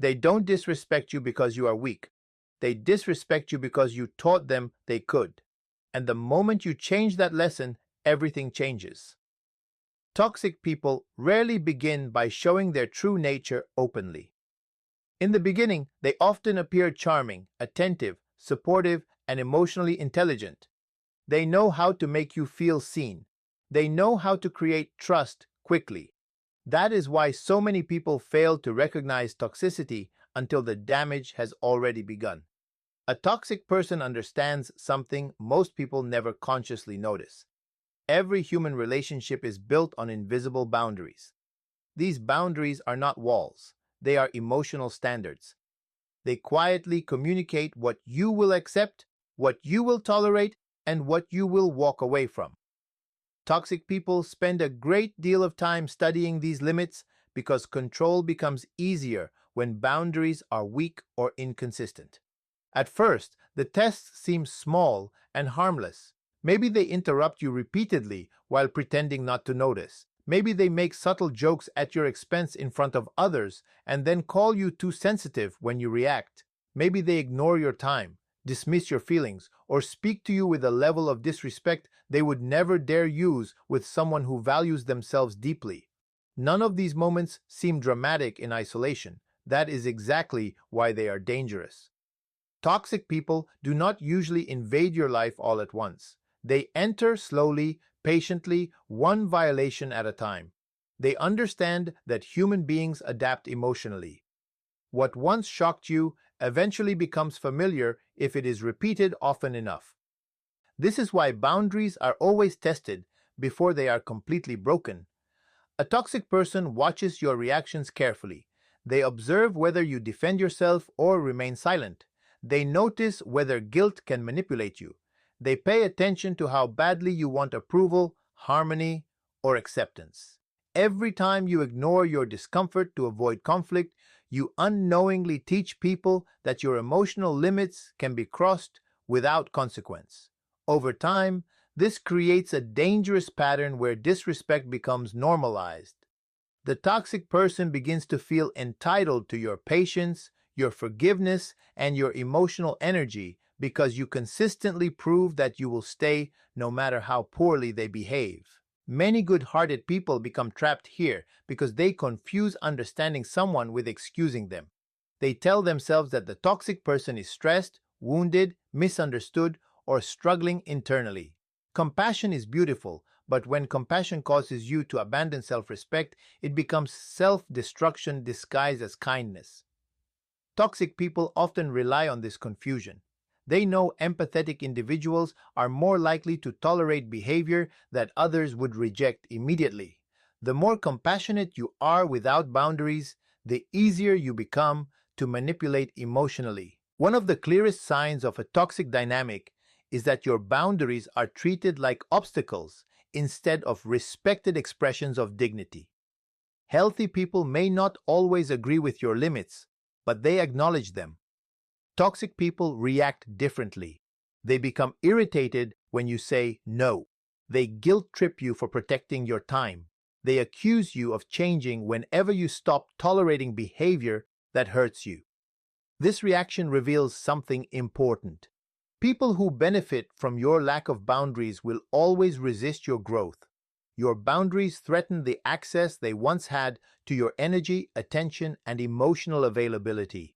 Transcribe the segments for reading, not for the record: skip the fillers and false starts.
They don't disrespect you because you are weak. They disrespect you because you taught them they could. And the moment you change that lesson, everything changes. Toxic people rarely begin by showing their true nature openly. In the beginning, they often appear charming, attentive, supportive, and emotionally intelligent. They know how to make you feel seen. They know how to create trust quickly. That is why so many people fail to recognize toxicity until the damage has already begun. A toxic person understands something most people never consciously notice. Every human relationship is built on invisible boundaries. These boundaries are not walls, they are emotional standards. They quietly communicate what you will accept, what you will tolerate, and what you will walk away from. Toxic people spend a great deal of time studying these limits because control becomes easier when boundaries are weak or inconsistent. At first, the tests seem small and harmless. Maybe they interrupt you repeatedly while pretending not to notice. Maybe they make subtle jokes at your expense in front of others and then call you too sensitive when you react. Maybe they ignore your time, dismiss your feelings, or speak to you with a level of disrespect they would never dare use with someone who values themselves deeply. None of these moments seem dramatic in isolation. That is exactly why they are dangerous. Toxic people do not usually invade your life all at once. They enter slowly, patiently, one violation at a time. They understand that human beings adapt emotionally. What once shocked you eventually becomes familiar if it is repeated often enough. This is why boundaries are always tested before they are completely broken. A toxic person watches your reactions carefully. They observe whether you defend yourself or remain silent. They notice whether guilt can manipulate you. They pay attention to how badly you want approval, harmony, or acceptance. Every time you ignore your discomfort to avoid conflict, you unknowingly teach people that your emotional limits can be crossed without consequence. Over time, this creates a dangerous pattern where disrespect becomes normalized. The toxic person begins to feel entitled to your patience, your forgiveness, and your emotional energy because you consistently prove that you will stay no matter how poorly they behave. Many good-hearted people become trapped here because they confuse understanding someone with excusing them. They tell themselves that the toxic person is stressed, wounded, misunderstood, or struggling internally. Compassion is beautiful, but when compassion causes you to abandon self-respect, it becomes self-destruction disguised as kindness. Toxic people often rely on this confusion. They know empathetic individuals are more likely to tolerate behavior that others would reject immediately. The more compassionate you are without boundaries, the easier you become to manipulate emotionally. One of the clearest signs of a toxic dynamic is that your boundaries are treated like obstacles instead of respected expressions of dignity. Healthy people may not always agree with your limits, but they acknowledge them. Toxic people react differently. They become irritated when you say no. They guilt trip you for protecting your time. They accuse you of changing whenever you stop tolerating behavior that hurts you. This reaction reveals something important. People who benefit from your lack of boundaries will always resist your growth. Your boundaries threaten the access they once had to your energy, attention, and emotional availability.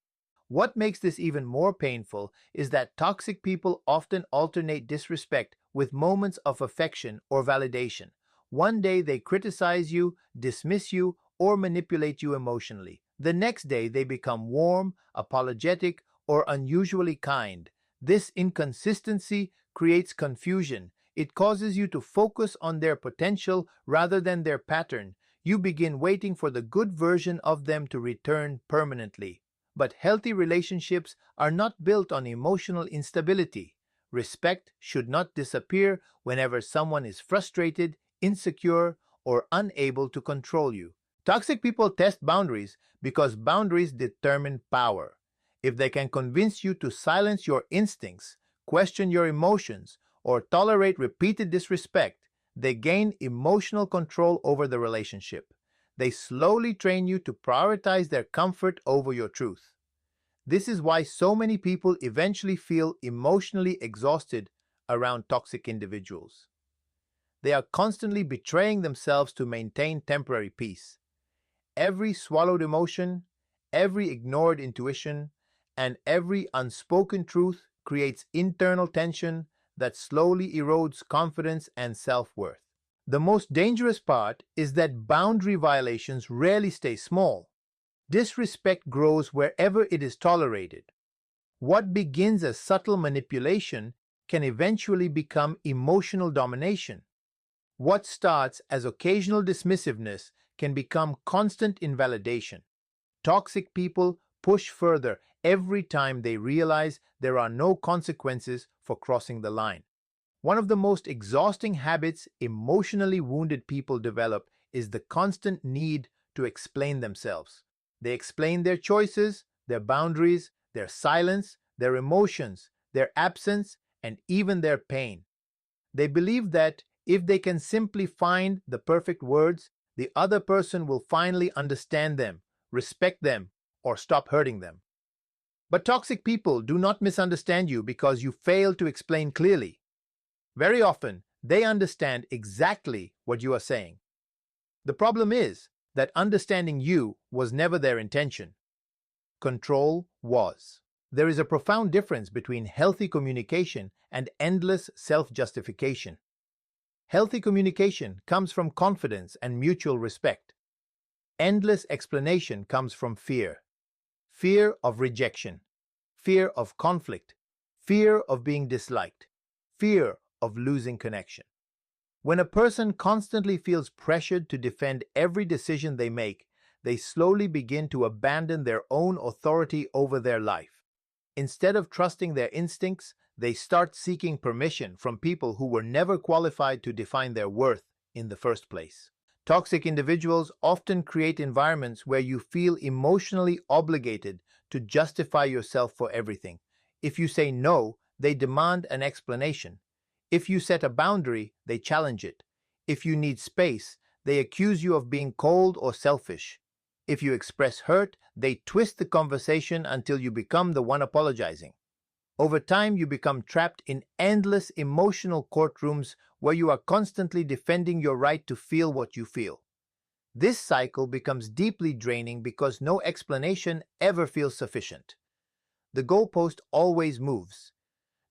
What makes this even more painful is that toxic people often alternate disrespect with moments of affection or validation. One day they criticize you, dismiss you, or manipulate you emotionally. The next day they become warm, apologetic, or unusually kind. This inconsistency creates confusion. It causes you to focus on their potential rather than their pattern. You begin waiting for the good version of them to return permanently. But healthy relationships are not built on emotional instability. Respect should not disappear whenever someone is frustrated, insecure, or unable to control you. Toxic people test boundaries because boundaries determine power. If they can convince you to silence your instincts, question your emotions, or tolerate repeated disrespect, they gain emotional control over the relationship. They slowly train you to prioritize their comfort over your truth. This is why so many people eventually feel emotionally exhausted around toxic individuals. They are constantly betraying themselves to maintain temporary peace. Every swallowed emotion, every ignored intuition, and every unspoken truth creates internal tension that slowly erodes confidence and self-worth. The most dangerous part is that boundary violations rarely stay small. Disrespect grows wherever it is tolerated. What begins as subtle manipulation can eventually become emotional domination. What starts as occasional dismissiveness can become constant invalidation. Toxic people push further every time they realize there are no consequences for crossing the line. One of the most exhausting habits emotionally wounded people develop is the constant need to explain themselves. They explain their choices, their boundaries, their silence, their emotions, their absence, and even their pain. They believe that if they can simply find the perfect words, the other person will finally understand them, respect them, or stop hurting them. But toxic people do not misunderstand you because you fail to explain clearly. Very often, they understand exactly what you are saying. The problem is that understanding you was never their intention. Control was. There is a profound difference between healthy communication and endless self-justification. Healthy communication comes from confidence and mutual respect. Endless explanation comes from fear. Fear of rejection, fear of conflict, fear of being disliked, fear of losing connection. When a person constantly feels pressured to defend every decision they make, they slowly begin to abandon their own authority over their life. Instead of trusting their instincts, they start seeking permission from people who were never qualified to define their worth in the first place. Toxic individuals often create environments where you feel emotionally obligated to justify yourself for everything. If you say no, they demand an explanation. If you set a boundary, they challenge it. If you need space, they accuse you of being cold or selfish. If you express hurt, they twist the conversation until you become the one apologizing. Over time, you become trapped in endless emotional courtrooms where you are constantly defending your right to feel what you feel. This cycle becomes deeply draining because no explanation ever feels sufficient. The goalpost always moves.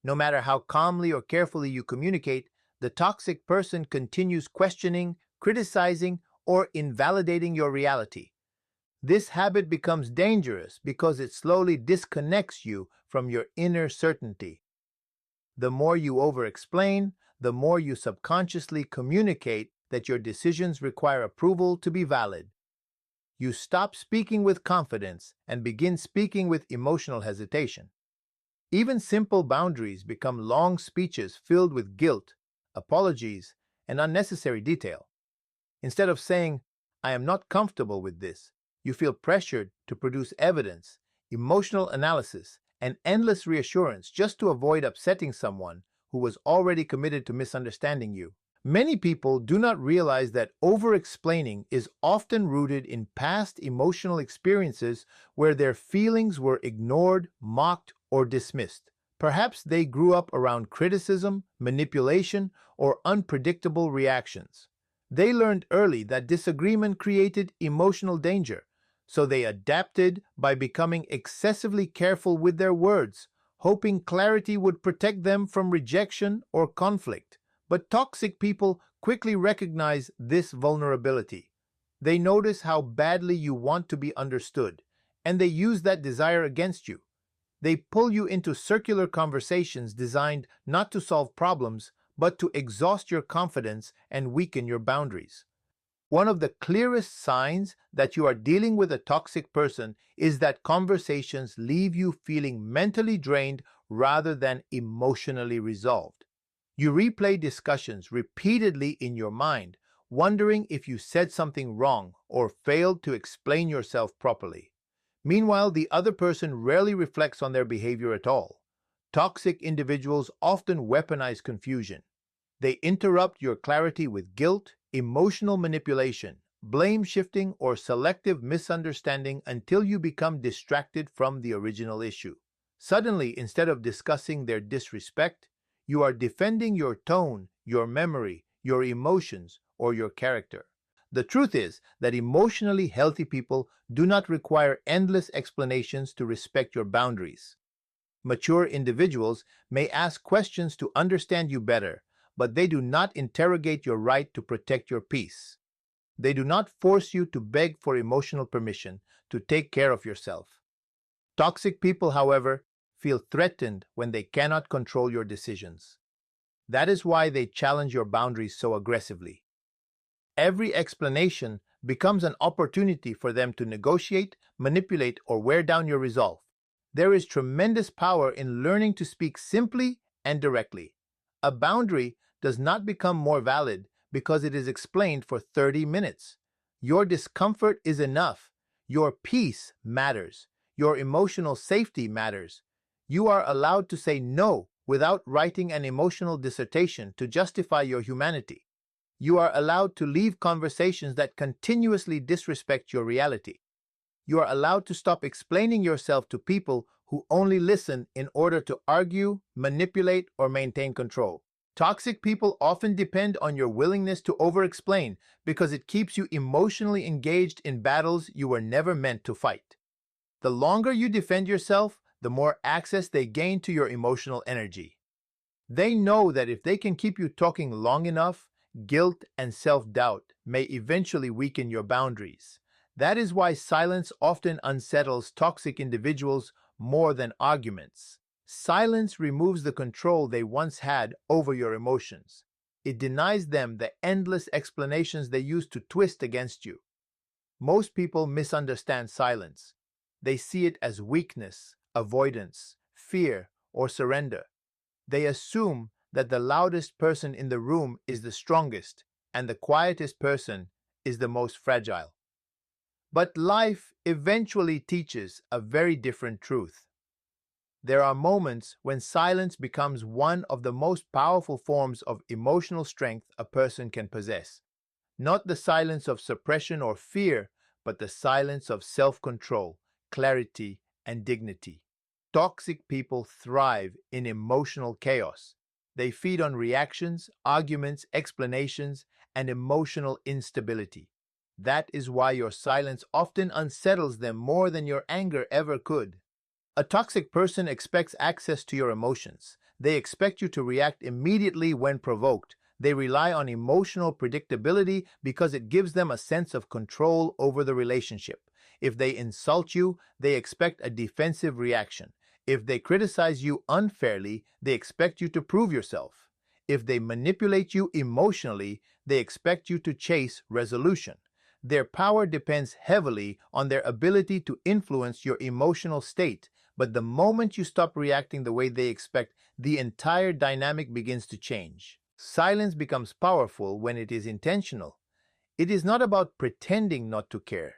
No matter how calmly or carefully you communicate, the toxic person continues questioning, criticizing, or invalidating your reality. This habit becomes dangerous because it slowly disconnects you from your inner certainty. The more you over-explain, the more you subconsciously communicate that your decisions require approval to be valid. You stop speaking with confidence and begin speaking with emotional hesitation. Even simple boundaries become long speeches filled with guilt, apologies, and unnecessary detail. Instead of saying, "I am not comfortable with this," you feel pressured to produce evidence, emotional analysis, and endless reassurance just to avoid upsetting someone who was already committed to misunderstanding you. Many people do not realize that over-explaining is often rooted in past emotional experiences where their feelings were ignored, mocked, or dismissed. Perhaps they grew up around criticism, manipulation, or unpredictable reactions. They learned early that disagreement created emotional danger, so they adapted by becoming excessively careful with their words, hoping clarity would protect them from rejection or conflict. But toxic people quickly recognize this vulnerability. They notice how badly you want to be understood, and they use that desire against you. They pull you into circular conversations designed not to solve problems, but to exhaust your confidence and weaken your boundaries. One of the clearest signs that you are dealing with a toxic person is that conversations leave you feeling mentally drained rather than emotionally resolved. You replay discussions repeatedly in your mind, wondering if you said something wrong or failed to explain yourself properly. Meanwhile, the other person rarely reflects on their behavior at all. Toxic individuals often weaponize confusion. They interrupt your clarity with guilt, emotional manipulation, blame shifting, or selective misunderstanding until you become distracted from the original issue. Suddenly, instead of discussing their disrespect, you are defending your tone, your memory, your emotions, or your character. The truth is that emotionally healthy people do not require endless explanations to respect your boundaries. Mature individuals may ask questions to understand you better, but they do not interrogate your right to protect your peace. They do not force you to beg for emotional permission to take care of yourself. Toxic people, however, feel threatened when they cannot control your decisions. That is why they challenge your boundaries so aggressively. Every explanation becomes an opportunity for them to negotiate, manipulate, or wear down your resolve. There is tremendous power in learning to speak simply and directly. A boundary does not become more valid because it is explained for 30 minutes. Your discomfort is enough. Your peace matters. Your emotional safety matters. You are allowed to say no without writing an emotional dissertation to justify your humanity. You are allowed to leave conversations that continuously disrespect your reality. You are allowed to stop explaining yourself to people who only listen in order to argue, manipulate, or maintain control. Toxic people often depend on your willingness to over-explain because it keeps you emotionally engaged in battles you were never meant to fight. The longer you defend yourself, the more access they gain to your emotional energy. They know that if they can keep you talking long enough, guilt and self-doubt may eventually weaken your boundaries. That is why silence often unsettles toxic individuals more than arguments. Silence removes the control they once had over your emotions. It denies them the endless explanations they used to twist against you. Most people misunderstand silence. They see it as weakness, avoidance, fear, or surrender. They assume that the loudest person in the room is the strongest and the quietest person is the most fragile. But life eventually teaches a very different truth. There are moments when silence becomes one of the most powerful forms of emotional strength a person can possess. Not the silence of suppression or fear, but the silence of self-control, clarity, and dignity. Toxic people thrive in emotional chaos. They feed on reactions, arguments, explanations, and emotional instability. That is why your silence often unsettles them more than your anger ever could. A toxic person expects access to your emotions. They expect you to react immediately when provoked. They rely on emotional predictability because it gives them a sense of control over the relationship. If they insult you, they expect a defensive reaction. If they criticize you unfairly, they expect you to prove yourself. If they manipulate you emotionally, they expect you to chase resolution. Their power depends heavily on their ability to influence your emotional state, but the moment you stop reacting the way they expect, the entire dynamic begins to change. Silence becomes powerful when it is intentional. It is not about pretending not to care.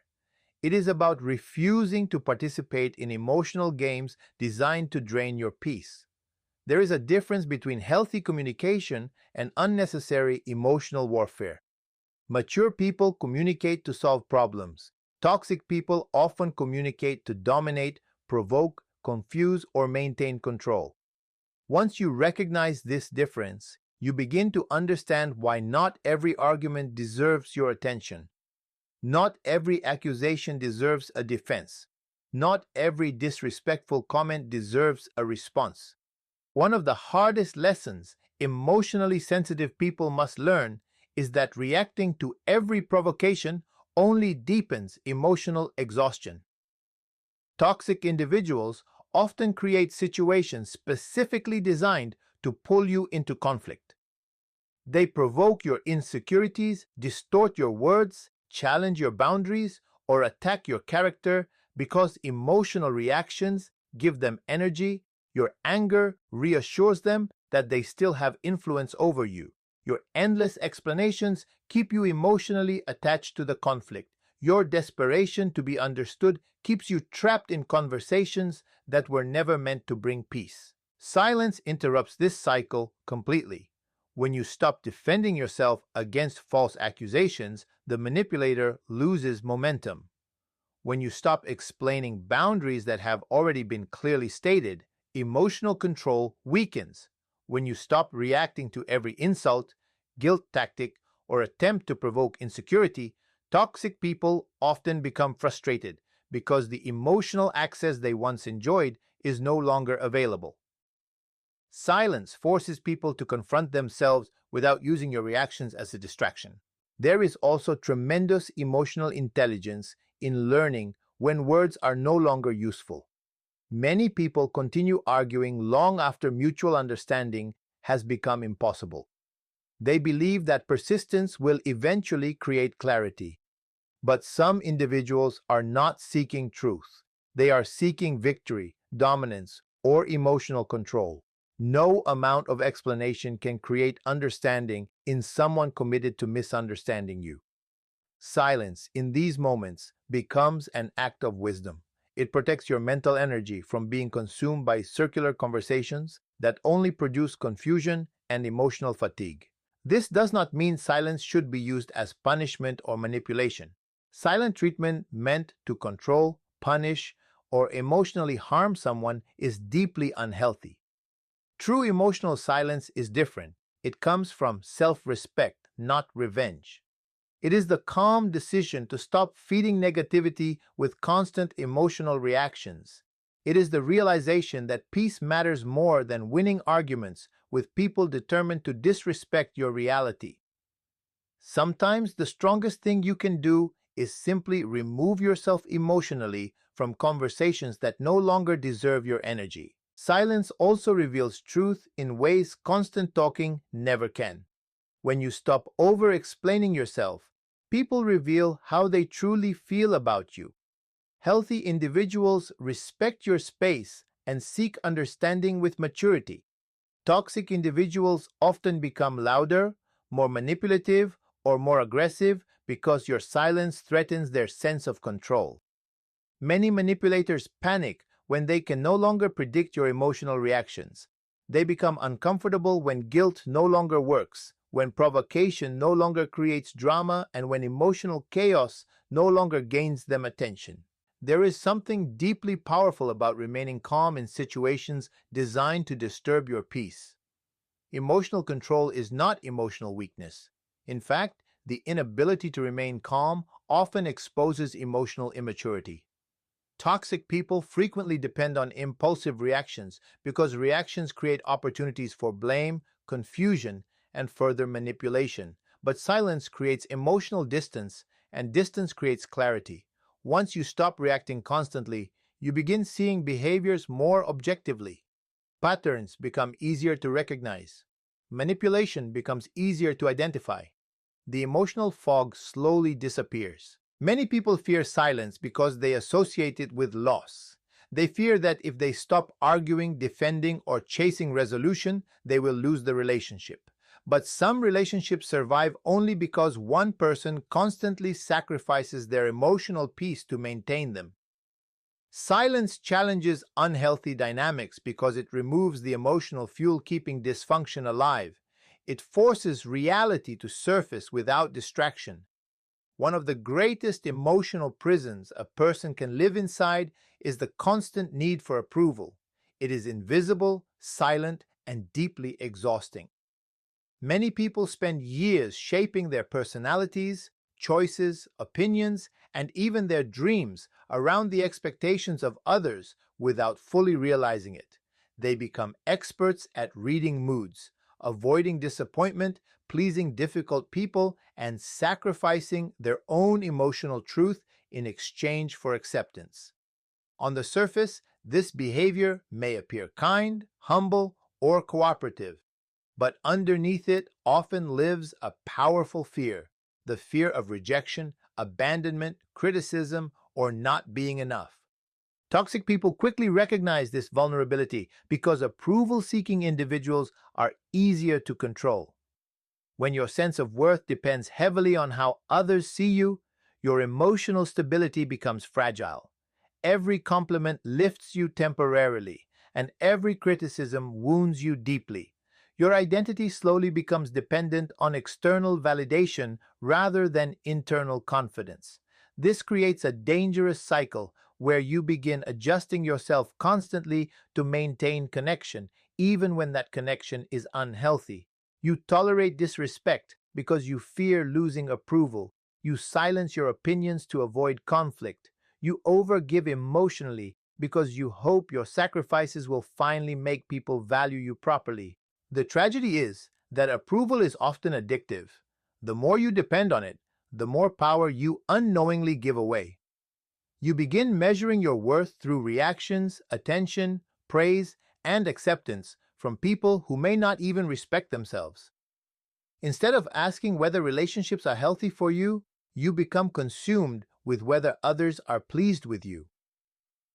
It is about refusing to participate in emotional games designed to drain your peace. There is a difference between healthy communication and unnecessary emotional warfare. Mature people communicate to solve problems. Toxic people often communicate to dominate, provoke, confuse, or maintain control. Once you recognize this difference, you begin to understand why not every argument deserves your attention. Not every accusation deserves a defense. Not every disrespectful comment deserves a response. One of the hardest lessons emotionally sensitive people must learn is that reacting to every provocation only deepens emotional exhaustion. Toxic individuals often create situations specifically designed to pull you into conflict. They provoke your insecurities, distort your words, challenge your boundaries, or attack your character because emotional reactions give them energy. Your anger reassures them that they still have influence over you. Your endless explanations keep you emotionally attached to the conflict. Your desperation to be understood keeps you trapped in conversations that were never meant to bring peace. Silence interrupts this cycle completely. When you stop defending yourself against false accusations, the manipulator loses momentum. When you stop explaining boundaries that have already been clearly stated, emotional control weakens. When you stop reacting to every insult, guilt tactic, or attempt to provoke insecurity, toxic people often become frustrated because the emotional access they once enjoyed is no longer available. Silence forces people to confront themselves without using your reactions as a distraction. There is also tremendous emotional intelligence in learning when words are no longer useful. Many people continue arguing long after mutual understanding has become impossible. They believe that persistence will eventually create clarity. But some individuals are not seeking truth. They are seeking victory, dominance, or emotional control. No amount of explanation can create understanding in someone committed to misunderstanding you. Silence in these moments becomes an act of wisdom. It protects your mental energy from being consumed by circular conversations that only produce confusion and emotional fatigue. This does not mean silence should be used as punishment or manipulation. Silent treatment meant to control, punish, or emotionally harm someone is deeply unhealthy. True emotional silence is different. It comes from self-respect, not revenge. It is the calm decision to stop feeding negativity with constant emotional reactions. It is the realization that peace matters more than winning arguments with people determined to disrespect your reality. Sometimes the strongest thing you can do is simply remove yourself emotionally from conversations that no longer deserve your energy. Silence also reveals truth in ways constant talking never can. When you stop over-explaining yourself, people reveal how they truly feel about you. Healthy individuals respect your space and seek understanding with maturity. Toxic individuals often become louder, more manipulative, or more aggressive because your silence threatens their sense of control. Many manipulators panic when they can no longer predict your emotional reactions. They become uncomfortable when guilt no longer works, when provocation no longer creates drama, and when emotional chaos no longer gains them attention. There is something deeply powerful about remaining calm in situations designed to disturb your peace. Emotional control is not emotional weakness. In fact, the inability to remain calm often exposes emotional immaturity. Toxic people frequently depend on impulsive reactions because reactions create opportunities for blame, confusion, and further manipulation. But silence creates emotional distance, and distance creates clarity. Once you stop reacting constantly, you begin seeing behaviors more objectively. Patterns become easier to recognize. Manipulation becomes easier to identify. The emotional fog slowly disappears. Many people fear silence because they associate it with loss. They fear that if they stop arguing, defending, or chasing resolution, they will lose the relationship. But some relationships survive only because one person constantly sacrifices their emotional peace to maintain them. Silence challenges unhealthy dynamics because it removes the emotional fuel keeping dysfunction alive. It forces reality to surface without distraction. One of the greatest emotional prisons a person can live inside is the constant need for approval. It is invisible, silent, and deeply exhausting. Many people spend years shaping their personalities, choices, opinions, and even their dreams around the expectations of others without fully realizing it. They become experts at reading moods, avoiding disappointment, pleasing difficult people, and sacrificing their own emotional truth in exchange for acceptance. On the surface, this behavior may appear kind, humble, or cooperative, but underneath it often lives a powerful fear, the fear of rejection, abandonment, criticism, or not being enough. Toxic people quickly recognize this vulnerability because approval-seeking individuals are easier to control. When your sense of worth depends heavily on how others see you, your emotional stability becomes fragile. Every compliment lifts you temporarily, and every criticism wounds you deeply. Your identity slowly becomes dependent on external validation rather than internal confidence. This creates a dangerous cycle where you begin adjusting yourself constantly to maintain connection, even when that connection is unhealthy. You tolerate disrespect because you fear losing approval. You silence your opinions to avoid conflict. You overgive emotionally because you hope your sacrifices will finally make people value you properly. The tragedy is that approval is often addictive. The more you depend on it, the more power you unknowingly give away. You begin measuring your worth through reactions, attention, praise, and acceptance from people who may not even respect themselves. Instead of asking whether relationships are healthy for you, you become consumed with whether others are pleased with you.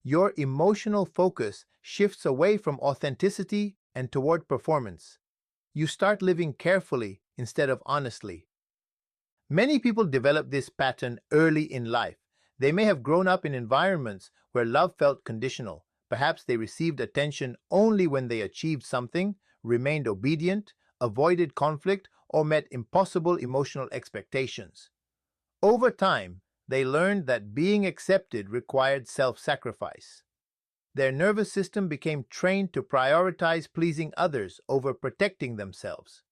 Your emotional focus shifts away from authenticity and toward performance. You start living carefully instead of honestly. Many people develop this pattern early in life. They may have grown up in environments where love felt conditional. Perhaps they received attention only when they achieved something, remained obedient, avoided conflict, or met impossible emotional expectations. Over time, they learned that being accepted required self-sacrifice. Their nervous system became trained to prioritize pleasing others over protecting themselves.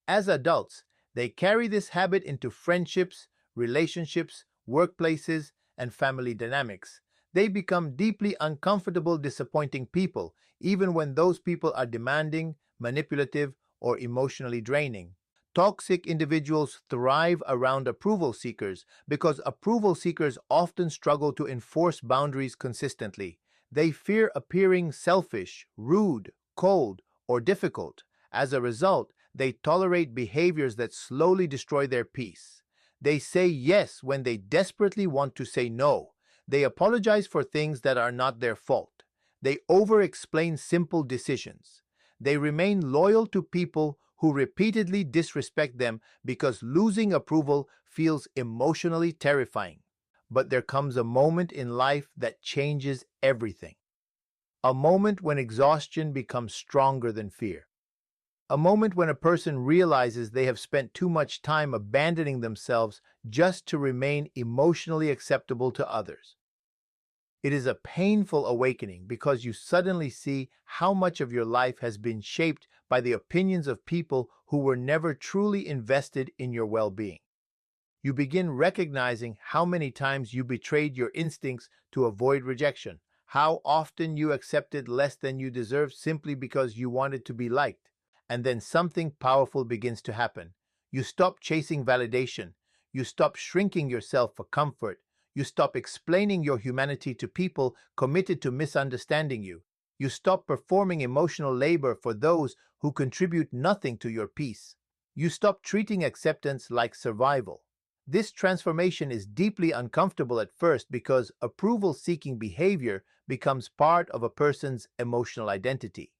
As adults, they carry this habit into friendships, relationships, workplaces, and family dynamics. They become deeply uncomfortable disappointing people, even when those people are demanding, manipulative, or emotionally draining. Toxic individuals thrive around approval seekers because approval seekers often struggle to enforce boundaries consistently. They fear appearing selfish, rude, cold, or difficult. As a result, they tolerate behaviors that slowly destroy their peace. They say yes when they desperately want to say no. They apologize for things that are not their fault. They over-explain simple decisions. They remain loyal to people who repeatedly disrespect them because losing approval feels emotionally terrifying. But there comes a moment in life that changes everything. A moment when exhaustion becomes stronger than fear. A moment when a person realizes they have spent too much time abandoning themselves just to remain emotionally acceptable to others. It is a painful awakening because you suddenly see how much of your life has been shaped by the opinions of people who were never truly invested in your well-being. You begin recognizing how many times you betrayed your instincts to avoid rejection, how often you accepted less than you deserved simply because you wanted to be liked. And then something powerful begins to happen. You stop chasing validation. You stop shrinking yourself for comfort. You stop explaining your humanity to people committed to misunderstanding you. You stop performing emotional labor for those who contribute nothing to your peace. You stop treating acceptance like survival. This transformation is deeply uncomfortable at first because approval-seeking behavior becomes part of a person's emotional identity.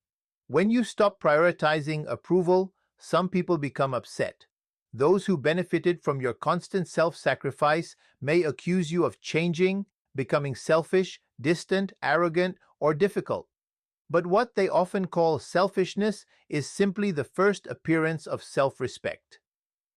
When you stop prioritizing approval, some people become upset. Those who benefited from your constant self-sacrifice may accuse you of changing, becoming selfish, distant, arrogant, or difficult. But what they often call selfishness is simply the first appearance of self-respect.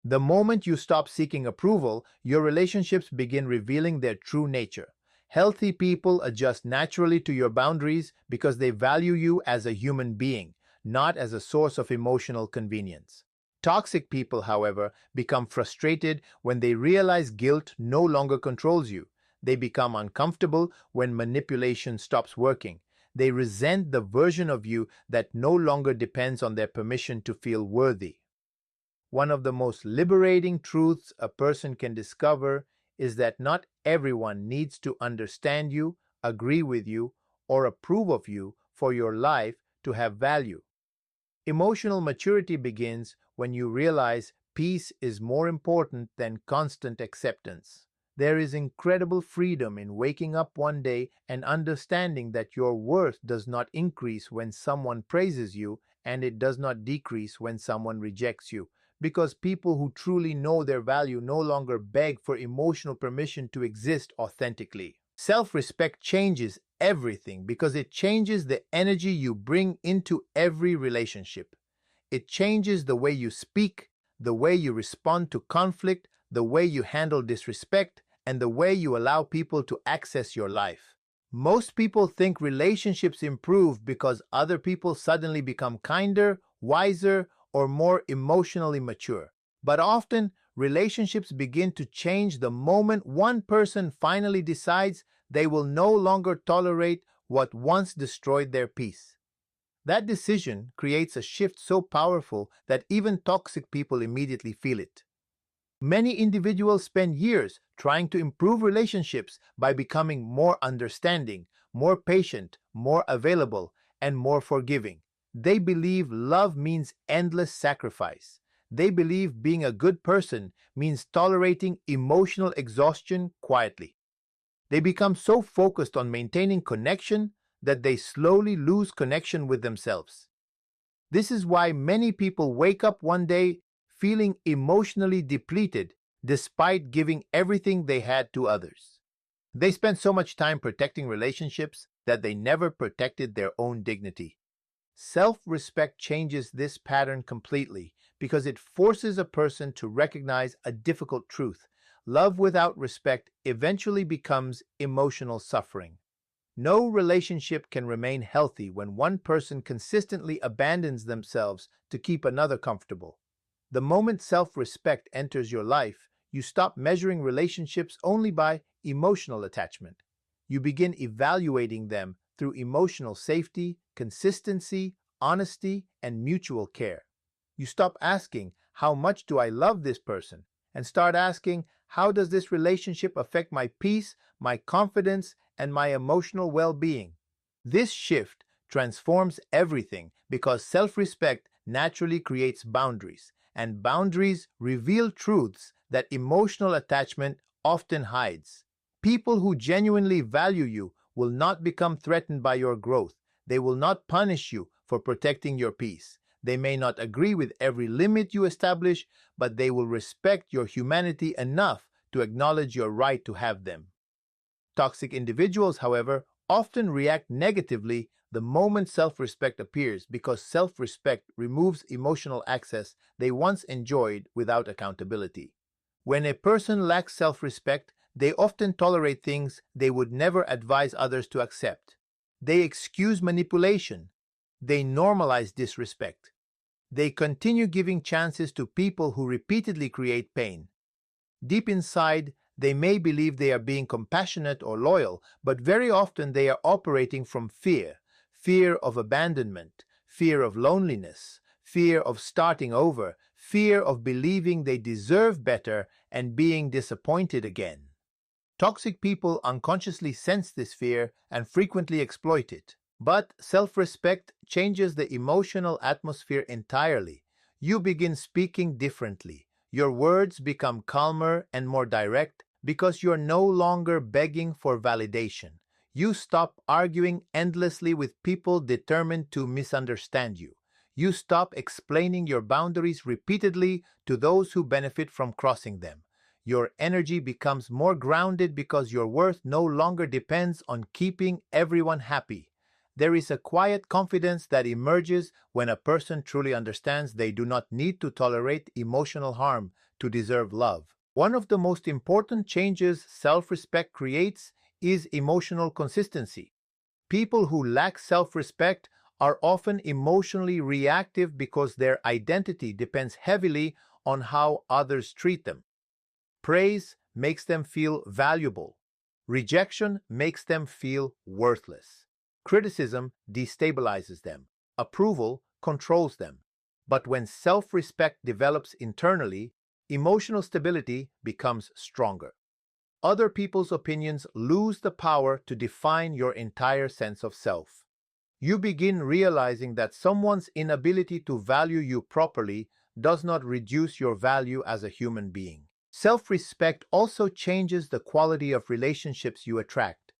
The moment you stop seeking approval, your relationships begin revealing their true nature. Healthy people adjust naturally to your boundaries because they value you as a human being, not as a source of emotional convenience. Toxic people, however, become frustrated when they realize guilt no longer controls you. They become uncomfortable when manipulation stops working. They resent the version of you that no longer depends on their permission to feel worthy. One of the most liberating truths a person can discover is that not everyone needs to understand you, agree with you, or approve of you for your life to have value. Emotional maturity begins when you realize peace is more important than constant acceptance. There is incredible freedom in waking up one day and understanding that your worth does not increase when someone praises you and it does not decrease when someone rejects you, because people who truly know their value no longer beg for emotional permission to exist authentically. Self-respect changes everything because it changes the energy you bring into every relationship. It changes the way you speak, the way you respond to conflict, the way you handle disrespect, and the way you allow people to access your life. Most people think relationships improve because other people suddenly become kinder, wiser, or more emotionally mature. But often, relationships begin to change the moment one person finally decides they will no longer tolerate what once destroyed their peace. That decision creates a shift so powerful that even toxic people immediately feel it. Many individuals spend years trying to improve relationships by becoming more understanding, more patient, more available, and more forgiving. They believe love means endless sacrifice. They believe being a good person means tolerating emotional exhaustion quietly. They become so focused on maintaining connection that they slowly lose connection with themselves. This is why many people wake up one day feeling emotionally depleted despite giving everything they had to others. They spend so much time protecting relationships that they never protected their own dignity. Self-respect changes this pattern completely because it forces a person to recognize a difficult truth. Love without respect eventually becomes emotional suffering. No relationship can remain healthy when one person consistently abandons themselves to keep another comfortable. The moment self-respect enters your life, you stop measuring relationships only by emotional attachment. You begin evaluating them through emotional safety, consistency, honesty, and mutual care. You stop asking, "How much do I love this person?" and start asking, "How does this relationship affect my peace, my confidence, and my emotional well-being?" This shift transforms everything because self-respect naturally creates boundaries, and boundaries reveal truths that emotional attachment often hides. People who genuinely value you will not become threatened by your growth. They will not punish you for protecting your peace. They may not agree with every limit you establish, but they will respect your humanity enough to acknowledge your right to have them. Toxic individuals, however, often react negatively the moment self-respect appears because self-respect removes emotional access they once enjoyed without accountability. When a person lacks self-respect, they often tolerate things they would never advise others to accept. They excuse manipulation. They normalize disrespect. They continue giving chances to people who repeatedly create pain. Deep inside, they may believe they are being compassionate or loyal, but very often they are operating from fear. Fear of abandonment, fear of loneliness, fear of starting over, fear of believing they deserve better and being disappointed again. Toxic people unconsciously sense this fear and frequently exploit it. But self-respect changes the emotional atmosphere entirely. You begin speaking differently. Your words become calmer and more direct because you're no longer begging for validation. You stop arguing endlessly with people determined to misunderstand you. You stop explaining your boundaries repeatedly to those who benefit from crossing them. Your energy becomes more grounded because your worth no longer depends on keeping everyone happy. There is a quiet confidence that emerges when a person truly understands they do not need to tolerate emotional harm to deserve love. One of the most important changes self-respect creates is emotional consistency. People who lack self-respect are often emotionally reactive because their identity depends heavily on how others treat them. Praise makes them feel valuable. Rejection makes them feel worthless. Criticism destabilizes them. Approval controls them. But when self-respect develops internally, emotional stability becomes stronger. Other people's opinions lose the power to define your entire sense of self. You begin realizing that someone's inability to value you properly does not reduce your value as a human being. Self-respect also changes the quality of relationships you attract.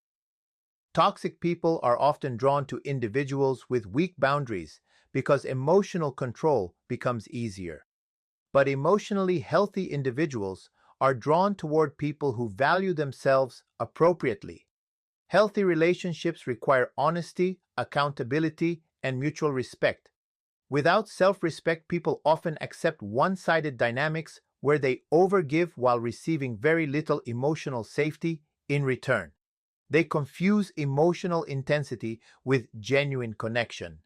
Toxic people are often drawn to individuals with weak boundaries because emotional control becomes easier. But emotionally healthy individuals are drawn toward people who value themselves appropriately. Healthy relationships require honesty, accountability, and mutual respect. Without self-respect, people often accept one-sided dynamics where they overgive while receiving very little emotional safety in return. They confuse emotional intensity with genuine connection.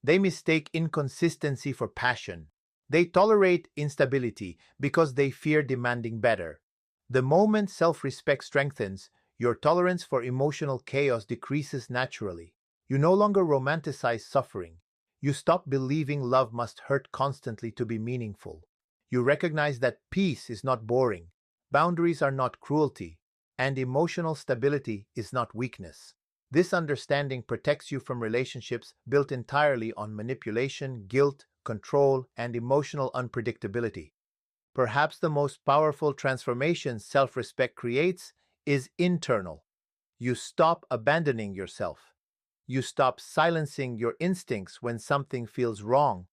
They mistake inconsistency for passion. They tolerate instability because they fear demanding better. The moment self-respect strengthens, your tolerance for emotional chaos decreases naturally. You no longer romanticize suffering. You stop believing love must hurt constantly to be meaningful. You recognize that peace is not boring, boundaries are not cruelty, and emotional stability is not weakness. This understanding protects you from relationships built entirely on manipulation, guilt, control, and emotional unpredictability. Perhaps the most powerful transformation self-respect creates is internal. You stop abandoning yourself. You stop silencing your instincts when something feels wrong.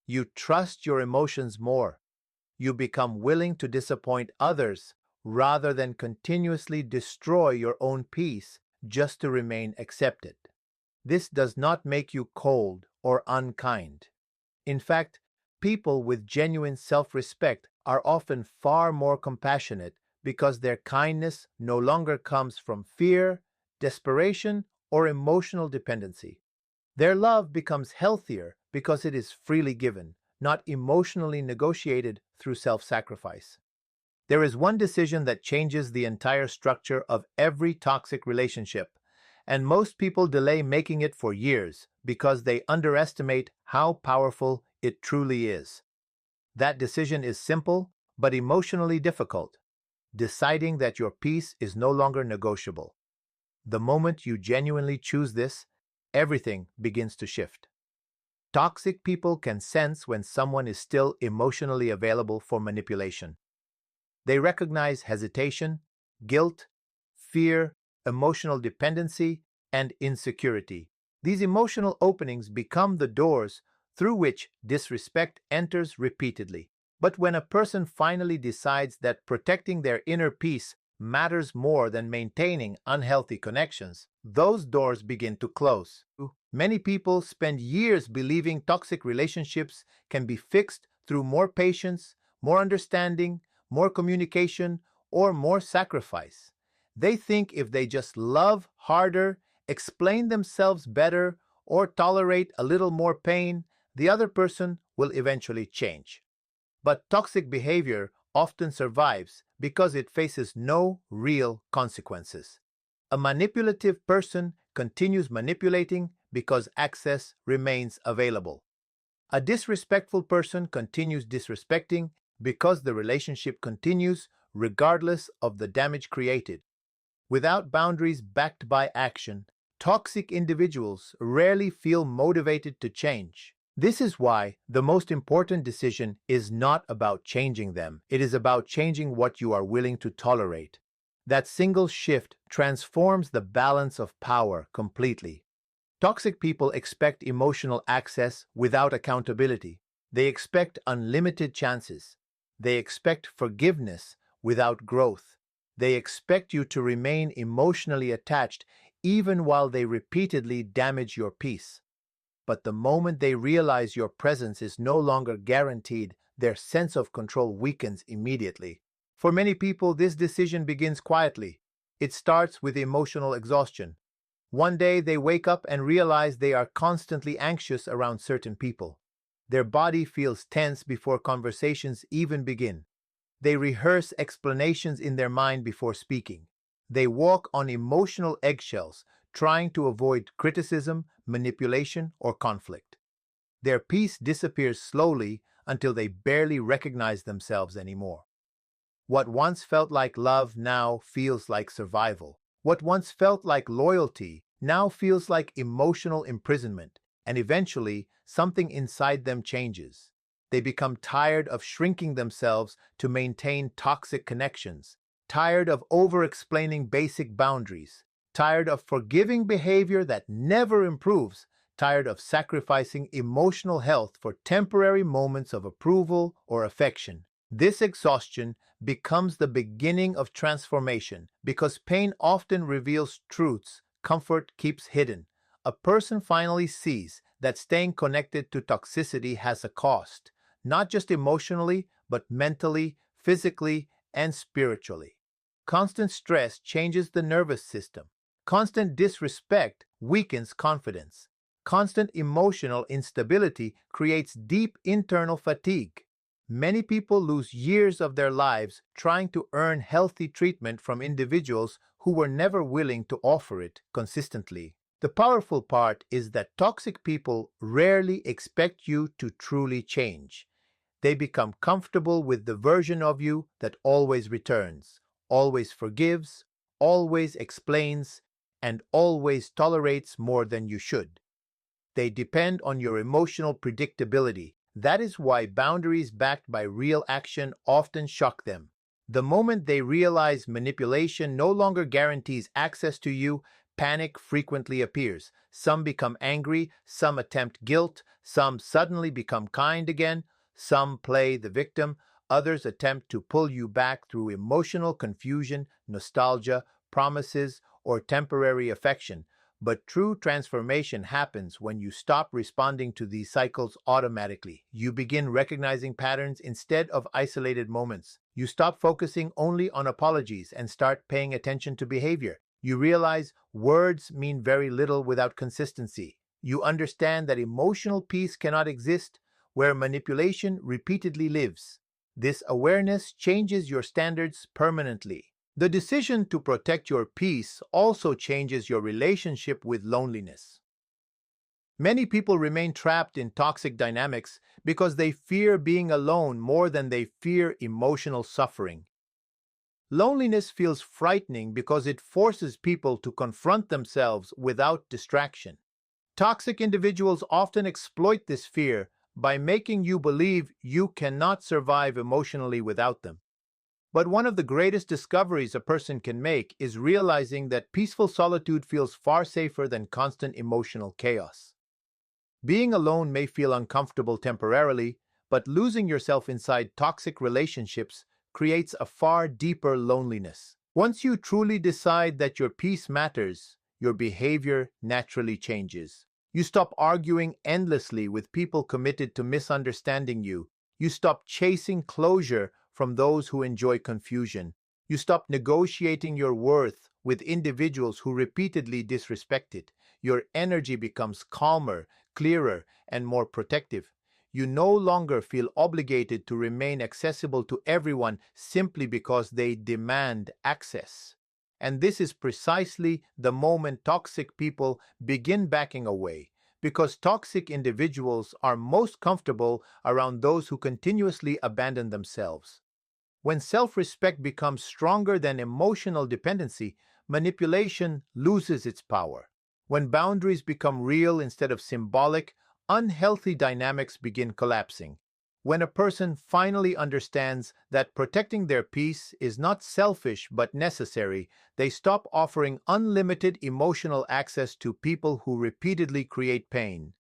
You trust your emotions more. You become willing to disappoint others rather than continuously destroy your own peace just to remain accepted. This does not make you cold or unkind. In fact, people with genuine self-respect are often far more compassionate because their kindness no longer comes from fear, desperation, or emotional dependency. Their love becomes healthier because it is freely given, not emotionally negotiated through self-sacrifice. There is one decision that changes the entire structure of every toxic relationship, and most people delay making it for years because they underestimate how powerful it truly is. That decision is simple but emotionally difficult, deciding that your peace is no longer negotiable. The moment you genuinely choose this, everything begins to shift. Toxic people can sense when someone is still emotionally available for manipulation. They recognize hesitation, guilt, fear, emotional dependency, and insecurity. These emotional openings become the doors through which disrespect enters repeatedly. But when a person finally decides that protecting their inner peace matters more than maintaining unhealthy connections, those doors begin to close. Many people spend years believing toxic relationships can be fixed through more patience, more understanding, more communication, or more sacrifice. They think if they just love harder, explain themselves better, or tolerate a little more pain, the other person will eventually change. But toxic behavior often survives because it faces no real consequences. A manipulative person continues manipulating because access remains available. A disrespectful person continues disrespecting because the relationship continues regardless of the damage created. Without boundaries backed by action, toxic individuals rarely feel motivated to change. This is why the most important decision is not about changing them. It is about changing what you are willing to tolerate. That single shift transforms the balance of power completely. Toxic people expect emotional access without accountability. They expect unlimited chances. They expect forgiveness without growth. They expect you to remain emotionally attached even while they repeatedly damage your peace. But the moment they realize your presence is no longer guaranteed, their sense of control weakens immediately. For many people, this decision begins quietly. It starts with emotional exhaustion. One day they wake up and realize they are constantly anxious around certain people. Their body feels tense before conversations even begin. They rehearse explanations in their mind before speaking. They walk on emotional eggshells, trying to avoid criticism, manipulation, or conflict. Their peace disappears slowly until they barely recognize themselves anymore. What once felt like love now feels like survival. What once felt like loyalty now feels like emotional imprisonment, and eventually something inside them changes. They become tired of shrinking themselves to maintain toxic connections, tired of over-explaining basic boundaries, tired of forgiving behavior that never improves, tired of sacrificing emotional health for temporary moments of approval or affection. This exhaustion becomes the beginning of transformation because pain often reveals truths comfort keeps hidden. A person finally sees that staying connected to toxicity has a cost, not just emotionally, but mentally, physically, and spiritually. Constant stress changes the nervous system. Constant disrespect weakens confidence. Constant emotional instability creates deep internal fatigue. Many people lose years of their lives trying to earn healthy treatment from individuals who were never willing to offer it consistently. The powerful part is that toxic people rarely expect you to truly change. They become comfortable with the version of you that always returns, always forgives, always explains, and always tolerates more than you should. They depend on your emotional predictability. That is why boundaries backed by real action often shock them. The moment they realize manipulation no longer guarantees access to you, panic frequently appears. Some become angry, some attempt guilt, some suddenly become kind again, some play the victim, others attempt to pull you back through emotional confusion, nostalgia, promises, or temporary affection. But true transformation happens when you stop responding to these cycles automatically. You begin recognizing patterns instead of isolated moments. You stop focusing only on apologies and start paying attention to behavior. You realize words mean very little without consistency. You understand that emotional peace cannot exist where manipulation repeatedly lives. This awareness changes your standards permanently. The decision to protect your peace also changes your relationship with loneliness. Many people remain trapped in toxic dynamics because they fear being alone more than they fear emotional suffering. Loneliness feels frightening because it forces people to confront themselves without distraction. Toxic individuals often exploit this fear by making you believe you cannot survive emotionally without them. But one of the greatest discoveries a person can make is realizing that peaceful solitude feels far safer than constant emotional chaos. Being alone may feel uncomfortable temporarily, but losing yourself inside toxic relationships creates a far deeper loneliness. Once you truly decide that your peace matters, your behavior naturally changes. You stop arguing endlessly with people committed to misunderstanding you. You stop chasing closure from those who enjoy confusion. You stop negotiating your worth with individuals who repeatedly disrespect it. Your energy becomes calmer, clearer, and more protective. You no longer feel obligated to remain accessible to everyone simply because they demand access. And this is precisely the moment toxic people begin backing away, because toxic individuals are most comfortable around those who continuously abandon themselves. When self-respect becomes stronger than emotional dependency, manipulation loses its power. When boundaries become real instead of symbolic, unhealthy dynamics begin collapsing. When a person finally understands that protecting their peace is not selfish but necessary, they stop offering unlimited emotional access to people who repeatedly create pain.